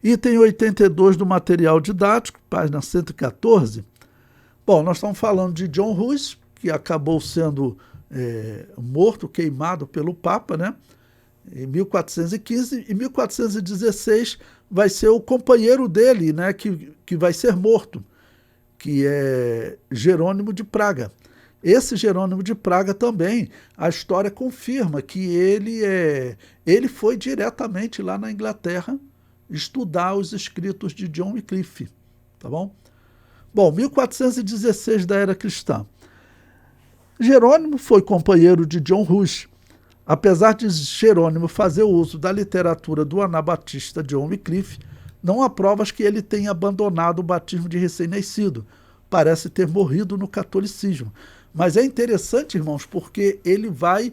Item 82 do material didático, página 114. Bom, nós estamos falando de John Hus, que acabou sendo morto, queimado pelo Papa, né? Em 1415. Em 1416 vai ser o companheiro dele, né? Que vai ser morto, que é Jerônimo de Praga. Esse Jerônimo de Praga também, a história confirma que ele foi diretamente lá na Inglaterra estudar os escritos de John Wycliffe, tá bom? Bom, 1416 da era cristã. Jerônimo foi companheiro de John Hus. Apesar de Jerônimo fazer uso da literatura do anabatista John Wycliffe, não há provas que ele tenha abandonado o batismo de recém-nascido. Parece ter morrido no catolicismo. Mas é interessante, irmãos, porque ele vai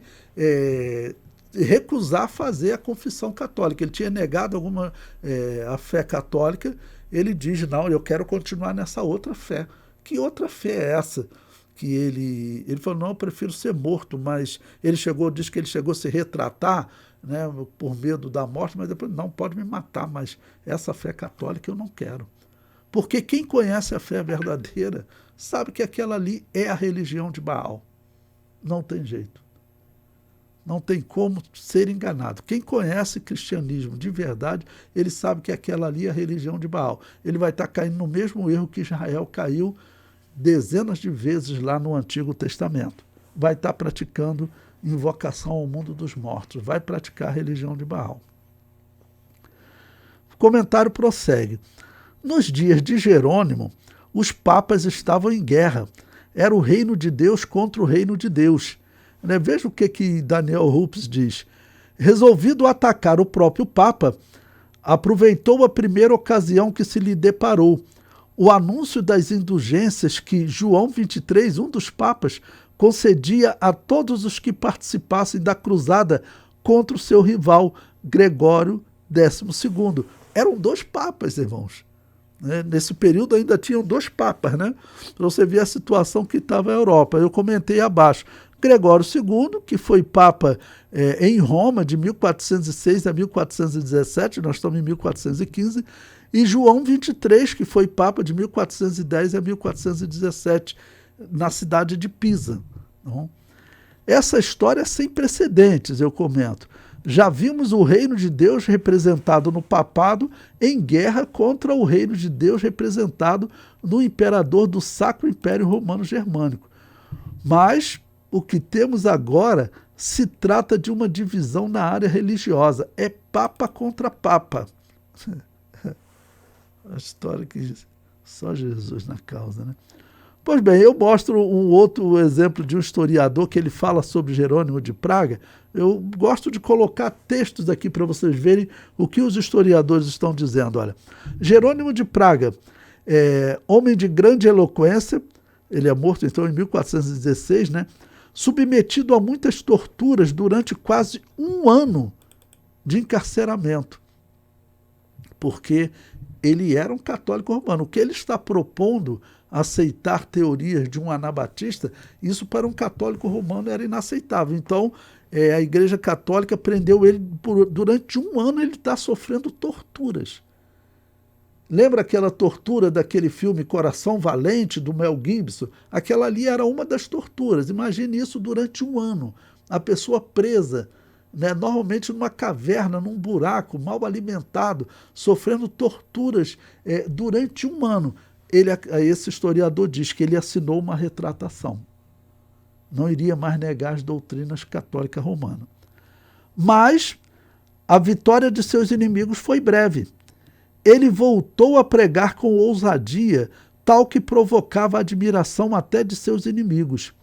recusar fazer a confissão católica. Ele tinha negado a fé católica. Ele diz, não, eu quero continuar nessa outra fé. Que outra fé é essa? Que ele falou, não, eu prefiro ser morto, mas diz que ele chegou a se retratar, né, por medo da morte, mas depois, não, pode me matar, mas essa fé católica eu não quero. Porque quem conhece a fé verdadeira sabe que aquela ali é a religião de Baal. Não tem jeito. Não tem como ser enganado. Quem conhece cristianismo de verdade, ele sabe que aquela ali é a religião de Baal. Ele vai estar caindo no mesmo erro que Israel caiu dezenas de vezes lá no Antigo Testamento. Vai estar praticando invocação ao mundo dos mortos. Vai praticar a religião de Baal. O comentário prossegue. Nos dias de Jerônimo, os papas estavam em guerra. Era o reino de Deus contra o reino de Deus. Veja o que Daniel Rups diz. Resolvido atacar o próprio Papa, aproveitou a primeira ocasião que se lhe deparou. O anúncio das indulgências que João XXIII, um dos papas, concedia a todos os que participassem da cruzada contra o seu rival, Gregório XII. Eram 2 papas, irmãos. Nesse período ainda tinham 2 papas, né? Para você ver a situação que estava a Europa. Eu comentei abaixo. Gregório II, que foi papa em Roma de 1406 a 1417, nós estamos em 1415, e João XXIII, que foi papa de 1410 a 1417, na cidade de Pisa. Não? Essa história é sem precedentes, eu comento. Já vimos o reino de Deus representado no papado em guerra contra o reino de Deus representado no imperador do Sacro Império Romano Germânico. Mas o que temos agora se trata de uma divisão na área religiosa. É papa contra papa. A história que só Jesus na causa, né? Pois bem, eu mostro um outro exemplo de um historiador que ele fala sobre Jerônimo de Praga. Eu gosto de colocar textos aqui para vocês verem o que os historiadores estão dizendo. Olha, Jerônimo de Praga, homem de grande eloquência, ele é morto então em 1416, né? Submetido a muitas torturas durante quase 1 ano de encarceramento, porque ele era um católico romano. O que ele está propondo, aceitar teorias de um anabatista, isso para um católico romano era inaceitável. Então, a Igreja Católica prendeu ele durante 1 ano, ele está sofrendo torturas. Lembra aquela tortura daquele filme Coração Valente, do Mel Gibson? Aquela ali era uma das torturas. Imagine isso durante 1 ano. A pessoa presa, né, normalmente numa caverna, num buraco, mal alimentado, sofrendo torturas durante 1 ano. Esse historiador diz que ele assinou uma retratação. Não iria mais negar as doutrinas católicas romanas. Mas a vitória de seus inimigos foi breve. Ele voltou a pregar com ousadia, tal que provocava a admiração até de seus inimigos.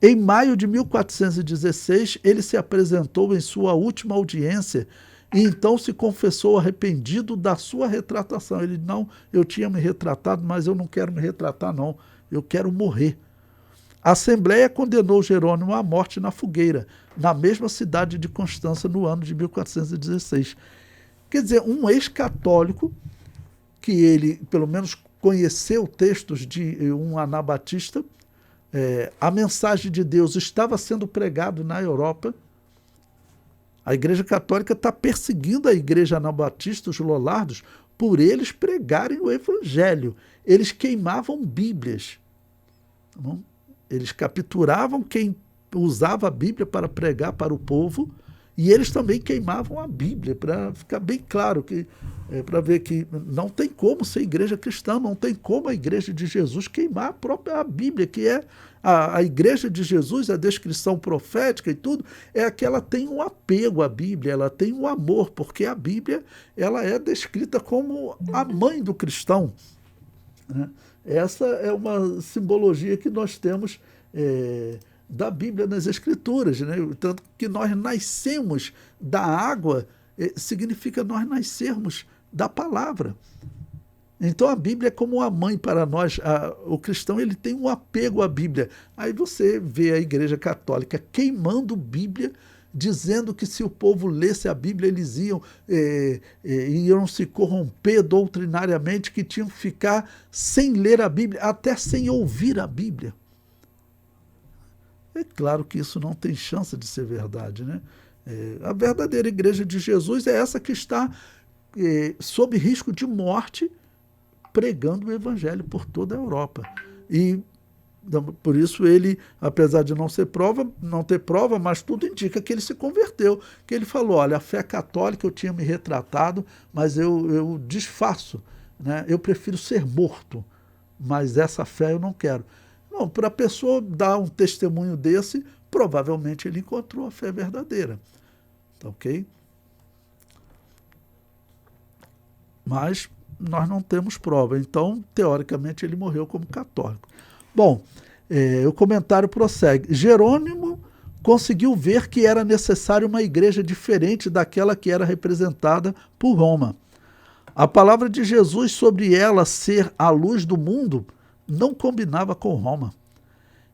Em maio de 1416, ele se apresentou em sua última audiência e então se confessou arrependido da sua retratação. Ele, não, eu tinha me retratado, mas eu não quero me retratar, não. Eu quero morrer. A Assembleia condenou Jerônimo à morte na fogueira, na mesma cidade de Constança, no ano de 1416. Quer dizer, um ex-católico, que ele, pelo menos, conheceu textos de um anabatista, a mensagem de Deus estava sendo pregada na Europa. A Igreja Católica está perseguindo a Igreja Anabatista, os Lollardos, por eles pregarem o evangelho. Eles queimavam Bíblias. Tá bom? Eles capturavam quem usava a Bíblia para pregar para o povo, e eles também queimavam a Bíblia, para ficar bem claro, para ver que não tem como ser igreja cristã, não tem como a igreja de Jesus queimar a própria Bíblia, que é a igreja de Jesus, a descrição profética e tudo, é que ela tem um apego à Bíblia, ela tem um amor, porque a Bíblia ela é descrita como a mãe do cristão, né? Essa é uma simbologia que nós temos da Bíblia nas Escrituras, né? Tanto que nós nascemos da água, significa nós nascermos da palavra. Então a Bíblia é como uma mãe para nós. O cristão ele tem um apego à Bíblia. Aí você vê a Igreja Católica queimando Bíblia, dizendo que se o povo lesse a Bíblia, eles iam se corromper doutrinariamente, que tinham que ficar sem ler a Bíblia, até sem ouvir a Bíblia. É claro que isso não tem chance de ser verdade, né? A verdadeira igreja de Jesus é essa que está sob risco de morte, pregando o evangelho por toda a Europa. E por isso ele, apesar de não ter prova, mas tudo indica que ele se converteu, que ele falou, olha, a fé católica eu tinha me retratado, mas eu desfaço, né? Eu prefiro ser morto, mas essa fé eu não quero. Não, para a pessoa dar um testemunho desse, provavelmente ele encontrou a fé verdadeira. Tá ok? Mas nós não temos prova. Então, teoricamente, ele morreu como católico. Bom, o comentário prossegue. Jerônimo conseguiu ver que era necessário uma igreja diferente daquela que era representada por Roma. A palavra de Jesus sobre ela ser a luz do mundo não combinava com Roma.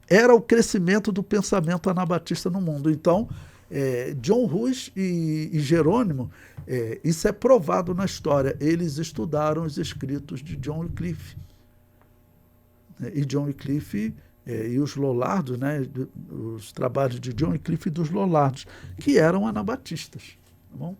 Era o crescimento do pensamento anabatista no mundo. Então, John Hus e Jerônimo, isso é provado na história. Eles estudaram os escritos de John Wycliffe. E John Wycliffe e os Lollardos, né, os trabalhos de John Wycliffe e dos Lollardos, que eram anabatistas. Tá bom?